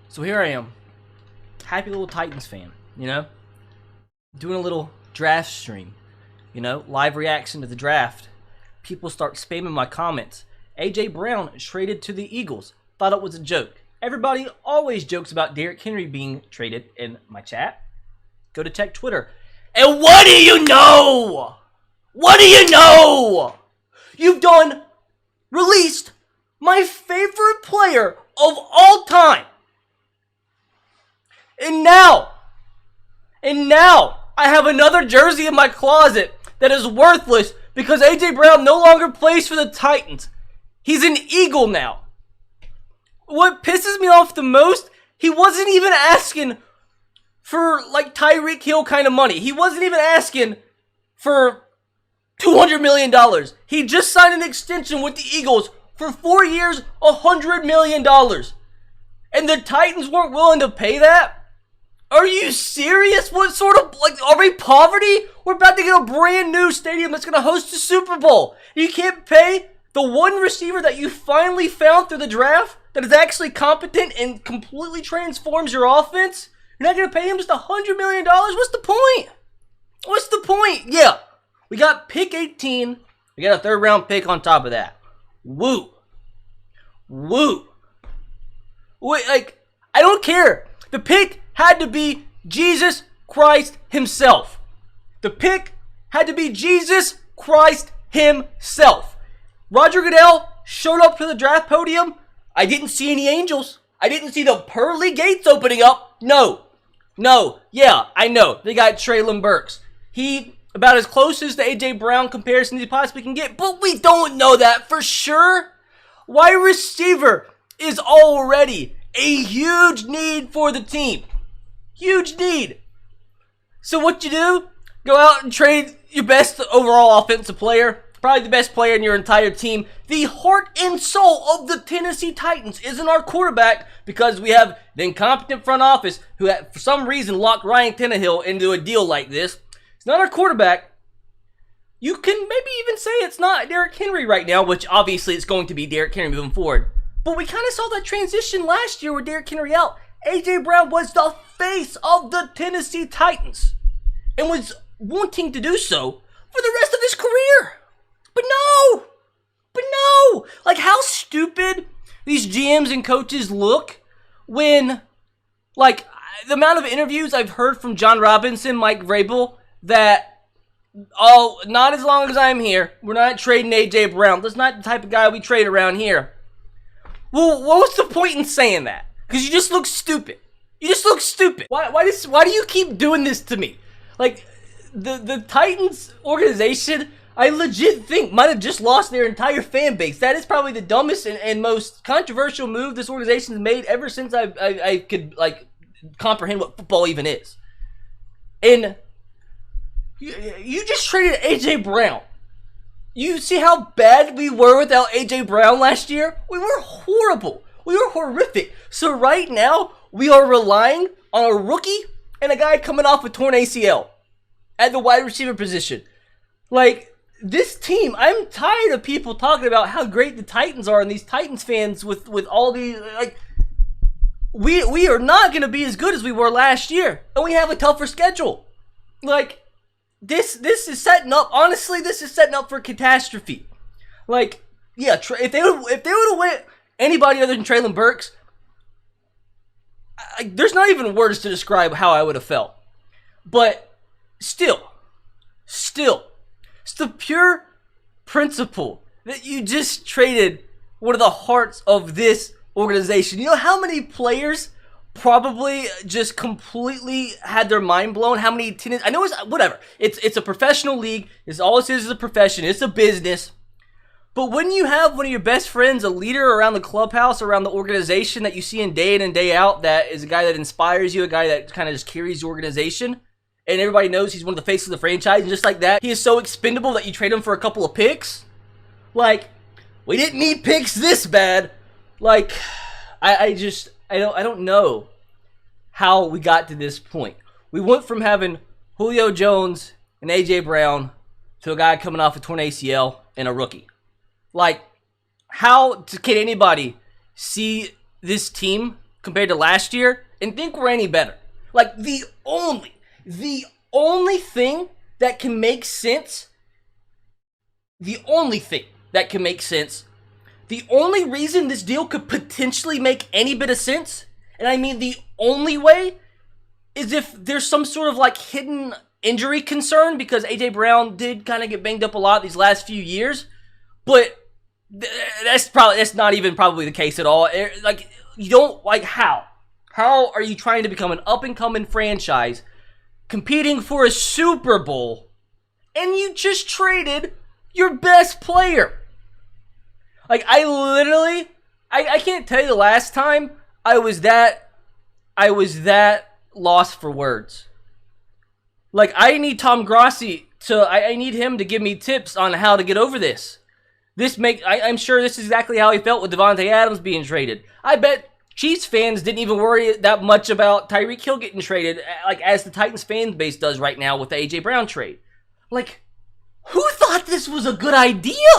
So here I am, happy little Titans fan, doing a little draft stream, live reaction to the draft. People start spamming my comments. AJ Brown traded to the Eagles. Thought it was a joke. Everybody always jokes about Derrick Henry being traded in my chat. Go to Tech Twitter. And what do you know? What do you know? You've released my favorite player of all time. And now, I have another jersey in my closet that is worthless because AJ Brown no longer plays for the Titans. He's an Eagle now. What pisses me off the most, he wasn't even asking for like Tyreek Hill kind of money. He wasn't even asking for $200 million. He just signed an extension with the Eagles for 4 years, $100 million. And the Titans weren't willing to pay that? Are you serious? What sort of, are we poverty? We're about to get a brand new stadium that's going to host the Super Bowl. You can't pay the one receiver that you finally found through the draft that is actually competent and completely transforms your offense? You're not going to pay him just $100 million? What's the point? What's the point? Yeah, we got pick 18. We got a third round pick on top of that. Woo. Wait, I don't care. The pick had to be Jesus Christ himself. The pick had to be Jesus Christ himself. Roger Goodell showed up to the draft podium. I didn't see any angels. I didn't see the pearly gates opening up. No. Yeah, I know. They got Treylon Burks. He about as close as the AJ Brown comparison as he possibly can get, but we don't know that for sure. Wide receiver is already a huge need for the team. Huge need. So what you do? Go out and trade your best overall offensive player, probably the best player in your entire team. The heart and soul of the Tennessee Titans isn't our quarterback because we have the incompetent front office who for some reason locked Ryan Tannehill into a deal like this. It's not our quarterback. You can maybe even say it's not Derrick Henry right now, which obviously it's going to be Derrick Henry moving forward. But we kind of saw that transition last year with Derrick Henry out. AJ Brown was the face of the Tennessee Titans and was wanting to do so for the rest of his career. But no. Like, how stupid these GMs and coaches look when, like, the amount of interviews I've heard from John Robinson, Mike Vrabel, that, oh, not as long as I'm here. We're not trading AJ Brown. That's not the type of guy we trade around here. Well, what's the point in saying that? Because you just look stupid. Why do you keep doing this to me? Like, the Titans organization, I legit think might have just lost their entire fan base. That is probably the dumbest and most controversial move this organization has made ever since I could, like, comprehend what football even is. And you just traded AJ Brown. You see how bad we were without AJ Brown last year? We were horrible. We were horrific. So right now, we are relying on a rookie and a guy coming off a torn ACL at the wide receiver position. Like, this team, I'm tired of people talking about how great the Titans are and these Titans fans with all these, like, we are not going to be as good as we were last year. And we have a tougher schedule. Like, this is setting up, honestly, this is setting up for catastrophe. Like, yeah, if they would have went anybody other than Treylon Burks, there's not even words to describe how I would have felt. But still, it's the pure principle that you just traded one of the hearts of this organization. You know how many players probably just completely had their mind blown? How many tenants? I know it's whatever. It's a professional league. It's all it is a profession. It's a business. But when you have one of your best friends, a leader around the clubhouse, around the organization that you see in and day out, that is a guy that inspires you, a guy that kind of just carries the organization, and everybody knows he's one of the faces of the franchise, and just like that, he is so expendable that you trade him for a couple of picks? Like, we didn't need picks this bad. Like, I don't know how we got to this point. We went from having Julio Jones and AJ Brown to a guy coming off a torn ACL and a rookie. Like, how can anybody see this team compared to last year and think we're any better. Like, the only thing that can make sense, the only reason this deal could potentially make any bit of sense, and I mean the only way, is if there's some sort of like hidden injury concern, because AJ Brown did kind of get banged up a lot these last few years, but that's not even probably the case at all. Like, you don't, like, how are you trying to become an up-and-coming franchise competing for a Super Bowl and you just traded your best player? Like, I can't tell you the last time I was that lost for words. Like, I need Tom Grossi I need him to give me tips on how to get over this. I'm sure this is exactly how he felt with Devontae Adams being traded. I bet Chiefs fans didn't even worry that much about Tyreek Hill getting traded, like, as the Titans fan base does right now with the AJ Brown trade. Like, who thought this was a good idea?